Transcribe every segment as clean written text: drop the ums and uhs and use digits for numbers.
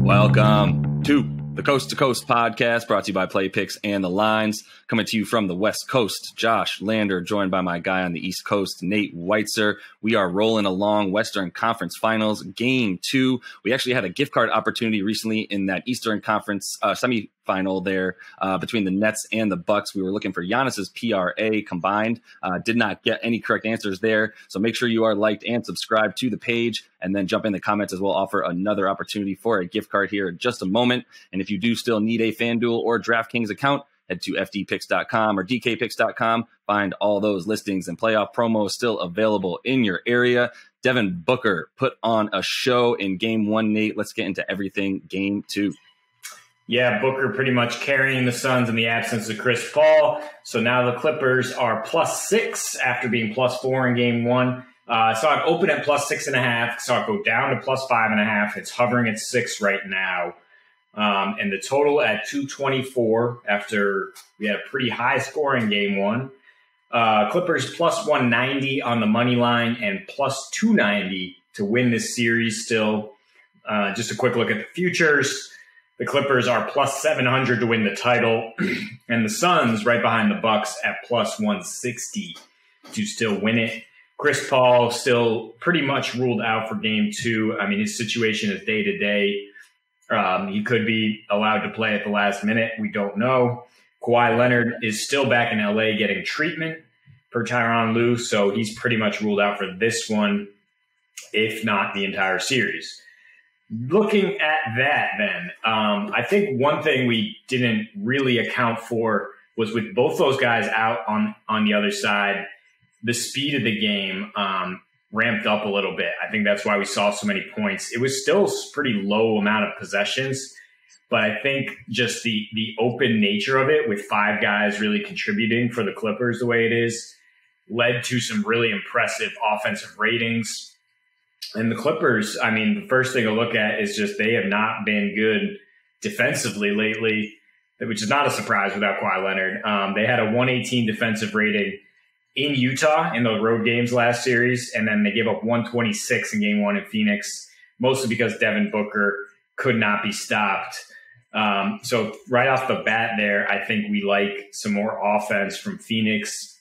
Welcome to the Coast to Coast podcast, brought to you by Play Picks and the Lines. Coming to you from the West Coast, Josh Lander, joined by my guy on the East Coast, Nate Weitzer. We are rolling along Western Conference Finals, Game 2. We actually had a gift card opportunity recently in that Eastern Conference semifinal there between the Nets and the Bucks. We were looking for Giannis's PRA combined. Did not get any correct answers there. So make sure you are liked and subscribed to the page, and then jump in the comments as we'll offer another opportunity for a gift card here in just a moment. And if you do still need a FanDuel or DraftKings account, head to fdpicks.com or dkpicks.com. Find all those listings and playoff promos still available in your area. Devin Booker put on a show in Game 1, Nate. Let's get into everything Game 2. Yeah, Booker pretty much carrying the Suns in the absence of Chris Paul. So now the Clippers are +6 after being +4 in Game 1. Saw it open at +6.5. Saw it go down to +5.5. It's hovering at 6 right now. And the total at 224 after we had a pretty high score in Game 1. Clippers +190 on the money line and +290 to win this series still. Just a quick look at the futures. The Clippers are +700 to win the title, and the Suns right behind the Bucks at +160 to still win it. Chris Paul still pretty much ruled out for Game 2. I mean, his situation is day to day. He could be allowed to play at the last minute. We don't know. Kawhi Leonard is still back in LA getting treatment per Tyronn Lue, so he's pretty much ruled out for this one, if not the entire series. Looking at that then, I think one thing we didn't really account for was with both those guys out on the other side, the speed of the game ramped up a little bit. I think that's why we saw so many points. It was still pretty low amount of possessions, but I think just the open nature of it with 5 guys really contributing for the Clippers the way it is led to some really impressive offensive ratings. And the Clippers, I mean, the first thing to look at is just they have not been good defensively lately, which is not a surprise without Kawhi Leonard. They had a 118 defensive rating in Utah in the road games last series, and then they gave up 126 in Game 1 in Phoenix, mostly because Devin Booker could not be stopped. So right off the bat there, I think we like some more offense from Phoenix.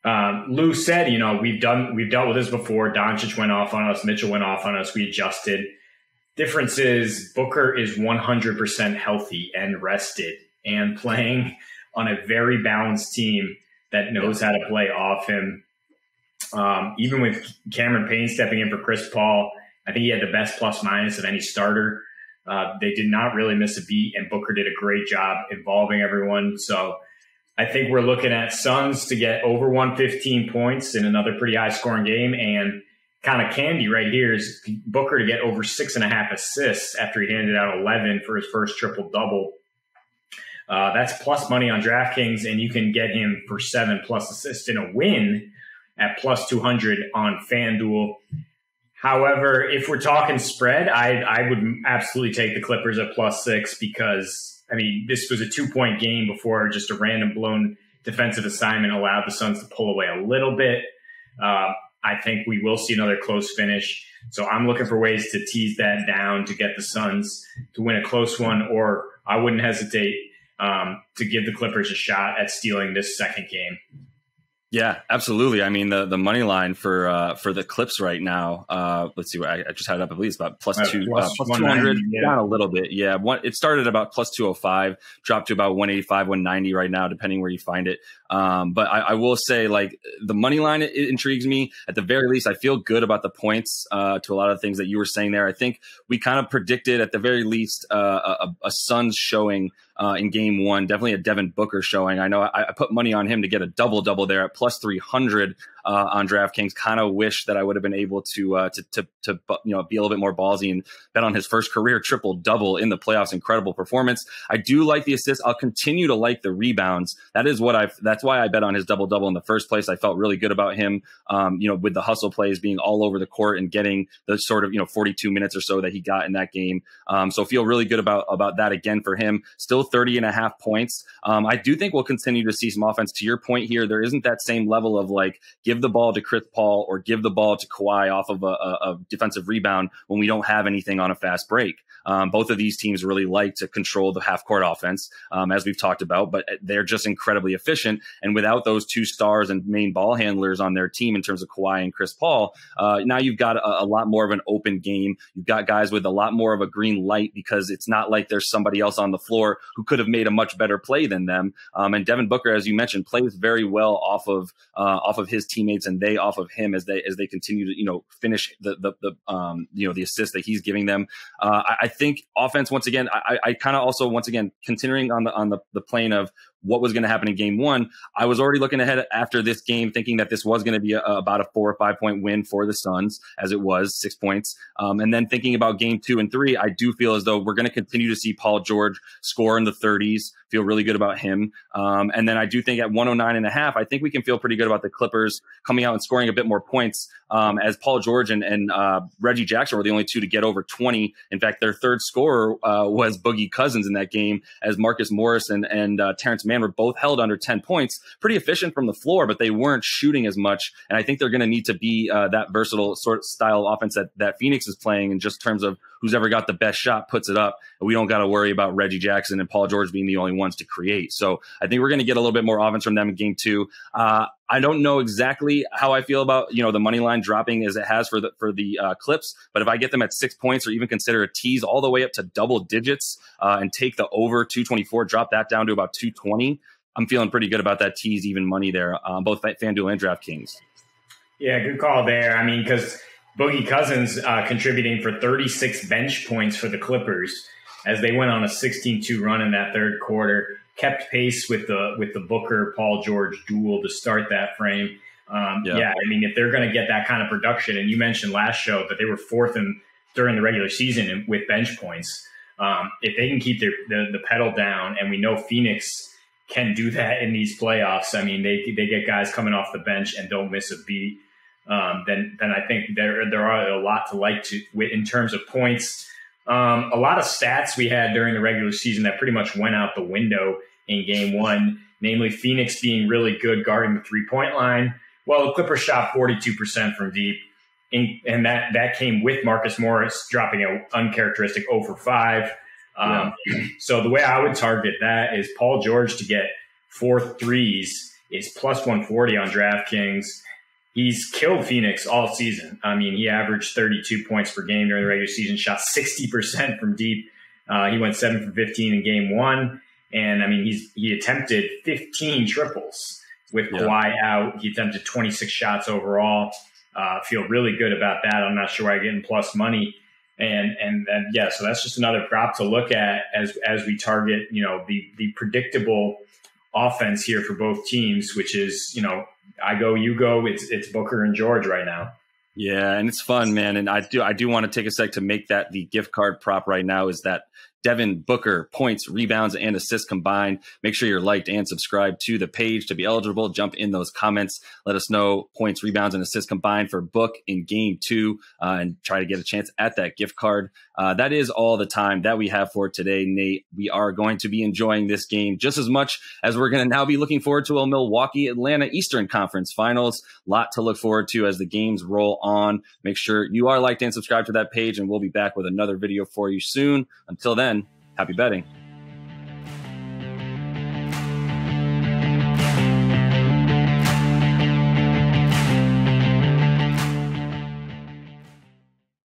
Lou said, we've dealt with this before. Doncic went off on us. Mitchell went off on us. We adjusted. Difference is Booker is 100% healthy and rested and playing on a very balanced team that knows how to play off him. Even with Cameron Payne stepping in for Chris Paul, I think he had the best plus-minus of any starter. They did not really miss a beat, and Booker did a great job involving everyone. So I think we're looking at Suns to get over 115 points in another pretty high-scoring game, and kind of candy right here is Booker to get over 6.5 assists after he handed out 11 for his first triple-double. That's plus money on DraftKings, and you can get him for 7+ assists in a win at +200 on FanDuel. However, if we're talking spread, I would absolutely take the Clippers at +6 because, I mean, this was a 2-point game before just a random blown defensive assignment allowed the Suns to pull away a little bit. I think we will see another close finish. So I'm looking for ways to tease that down to get the Suns to win a close one, or I wouldn't hesitate to give the Clippers a shot at stealing this second game. Yeah, absolutely. I mean, the money line for the Clips right now, let's see, I just had it up, I believe it's about +200, yeah. Down a little bit. Yeah, it started about +205, dropped to about 185, 190 right now, depending where you find it. But I will say, like, the money line, it intrigues me. At the very least, I feel good about the points to a lot of things that you were saying there. I think we kind of predicted, at the very least, a Suns showing in Game 1, definitely a Devin Booker showing. I know I put money on him to get a double-double there at +300 on DraftKings. Kind of wish that I would have been able to be a little bit more ballsy and bet on his first career triple-double in the playoffs. Incredible performance. I do like the assists. I'll continue to like the rebounds. That's why I bet on his double-double in the first place. I felt really good about him, with the hustle plays being all over the court and getting the sort of, 42 minutes or so that he got in that game. So feel really good about that again for him. Still 30.5 points. I do think we'll continue to see some offense. To your point here, there isn't that same level of like give the ball to Chris Paul or give the ball to Kawhi off of a defensive rebound when we don't have anything on a fast break. Both of these teams really like to control the half-court offense, as we've talked about, but they're just incredibly efficient. And without those two stars and main ball handlers on their team in terms of Kawhi and Chris Paul, now you've got a lot more of an open game. You've got guys with a lot more of a green light because it's not like there's somebody else on the floor who could have made a much better play than them. And Devin Booker, as you mentioned, plays very well off of his teammates and they off of him as they continue to finish the assists that he's giving them. I think offense, once again, I kind of also, once again, continuing on the plane of what was going to happen in game one, I was already looking ahead after this game, thinking that this was going to be about a 4 or 5 point win for the Suns, as it was 6 points. And then thinking about game 2 and 3, I do feel as though we're going to continue to see Paul George score in the 30s, feel really good about him. And then I do think at 109.5, I think we can feel pretty good about the Clippers coming out and scoring a bit more points, as Paul George and Reggie Jackson were the only two to get over 20. In fact, their third scorer was Boogie Cousins in that game, as Marcus Morris and Terrence Mann were both held under 10 points. Pretty efficient from the floor, but they weren't shooting as much. And I think they're going to need to be that versatile sort of style of offense that Phoenix is playing, in just terms of who's ever got the best shot puts it up. We don't got to worry about Reggie Jackson and Paul George being the only ones to create. So I think we're going to get a little bit more offense from them in game 2. I don't know exactly how I feel about, the money line dropping as it has for the Clips, but if I get them at 6 points, or even consider a tease all the way up to double digits, and take the over 224, drop that down to about 220, I'm feeling pretty good about that tease even money there, both FanDuel and DraftKings. Yeah, good call there. I mean, because Boogie Cousins contributing for 36 bench points for the Clippers as they went on a 16-2 run in that third quarter, kept pace with the Booker Paul George duel to start that frame. Yeah, I mean, if they're going to get that kind of production, and you mentioned last show that they were fourth during the regular season with bench points, if they can keep the pedal down, and we know Phoenix can do that in these playoffs. I mean, they get guys coming off the bench and don't miss a beat. Then I think there are a lot to like in terms of points. A lot of stats we had during the regular season that pretty much went out the window in game 1, namely Phoenix being really good guarding the 3-point line. Well, the Clippers shot 42% from deep, and that came with Marcus Morris dropping an uncharacteristic 0 for 5. So the way I would target that is Paul George to get 4 threes is plus 140 on DraftKings. He's killed Phoenix all season. I mean, he averaged 32 points per game during the regular season, shot 60% from deep. He went 7 for 15 in game 1. And I mean, he attempted 15 triples with Kawhi out. He attempted 26 shots overall. Feel really good about that. I'm not sure why I'm getting plus money. And so that's just another prop to look at as we target, the predictable offense here for both teams, which is, I go, you go. It's Booker and George right now. Yeah, and it's fun, man. And I do want to take a sec to make that the gift card prop right now is that Devin Booker points, rebounds, and assists combined. Make sure you're liked and subscribed to the page to be eligible. Jump in those comments. Let us know points, rebounds, and assists combined for Book in game 2, and try to get a chance at that gift card. That is all the time that we have for today, Nate. We are going to be enjoying this game just as much as we're going to now be looking forward to a Milwaukee-Atlanta Eastern Conference Finals. Lot to look forward to as the games roll on. Make sure you are liked and subscribed to that page, and we'll be back with another video for you soon. Until then, happy betting.